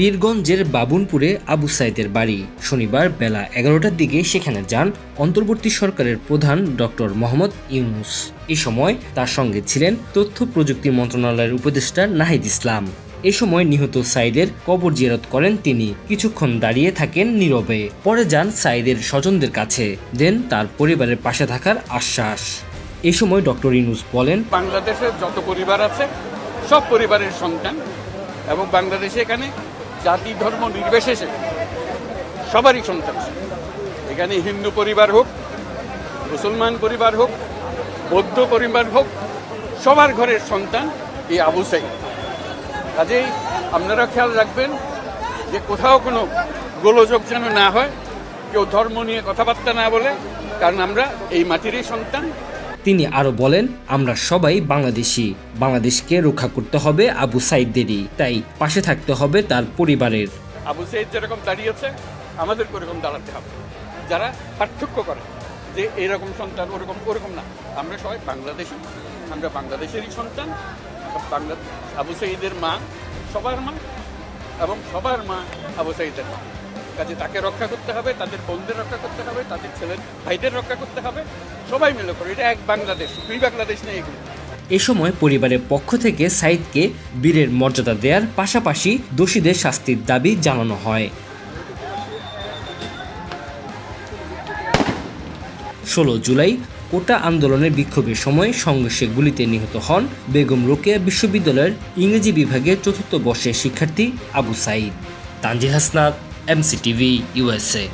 পীরগঞ্জের বাবুনপুরে আবু সাইদের বাড়ি। শনিবার বেলা 11টার দিকে সেখানে যান অন্তর্বর্তী সরকারের প্রধান ডক্টর মোহাম্মদ ইউনূস। এ সময় তার সঙ্গে ছিলেন তথ্য প্রযুক্তি মন্ত্রণালয়ের উপদেষ্টা নাহিদ ইসলাম। এ সময় নিহত সাইদের কবর জিয়ারত করেন তিনি। কিছুক্ষণ দাঁড়িয়ে থাকেন নীরবে, পরে যান সাইদের স্বজনদের কাছে, দেন তার পরিবারের পাশে থাকার আশ্বাস। এ সময় ডক্টর ইউনূস বলেন, বাংলাদেশের যত পরিবার আছে সব পরিবারের সন্তান, এবং বাংলাদেশে এখানে জাতি ধর্ম নির্বিশেষে সবারই সন্তান। এখানে হিন্দু পরিবার হোক, মুসলমান পরিবার হোক, বৌদ্ধ পরিবার হোক, সবার ঘরের সন্তান এই আবু সাইদ। কাজেই আপনারা খেয়াল রাখবেন যে কোথাও কোনো গোলযোগ যেন না হয়, কেউ ধর্ম নিয়ে কথাবার্তা না বলে, কারণ আমরা এই মাটিরই সন্তান। তিনি আরো বলেন, আমরা সবাই বাংলাদেশি, বাংলাদেশকে রক্ষা করতে হবে আবু সাইদেরই, তাই পাশে থাকতে হবে তার পরিবারের। আবু সাইদ যেরকম দাঁড়িয়েছে আমাদের ওরকম দাঁড়াতে হবে। যারা পার্থক্য করে যে এরকম সন্তান ওরকম না, আমরা সবাই বাংলাদেশি, আমরা বাংলাদেশেরই সন্তান। আবু সাইদের মা সবার মা, এবং সবার মা আবু সাইদের মা। কাজে তাকে রক্ষা করতে হবে, তাদের বোনদের রক্ষা করতে হবে, তাদের ছেলের ভাইদের রক্ষা করতে হবে, সবাই মিলে করে। এটা এক বাংলাদেশ, দুই বাংলাদেশ নেই এগুলো। এ সময় পরিবারের পক্ষ থেকে সাইদকে বীরের মর্যাদা দেওয়ার পাশাপাশি দোষীদের শাস্তির দাবি জানানো হয়। 16 জুলাই কোটা আন্দোলনের বিক্ষোভের সময় সংঘর্ষে গুলিতে নিহত হন বেগম রোকেয়া বিশ্ববিদ্যালয়ের ইংরেজি বিভাগের 4র্থ বর্ষের শিক্ষার্থী আবু সাইদ। Tanzil Hasnat, MCTV, USA।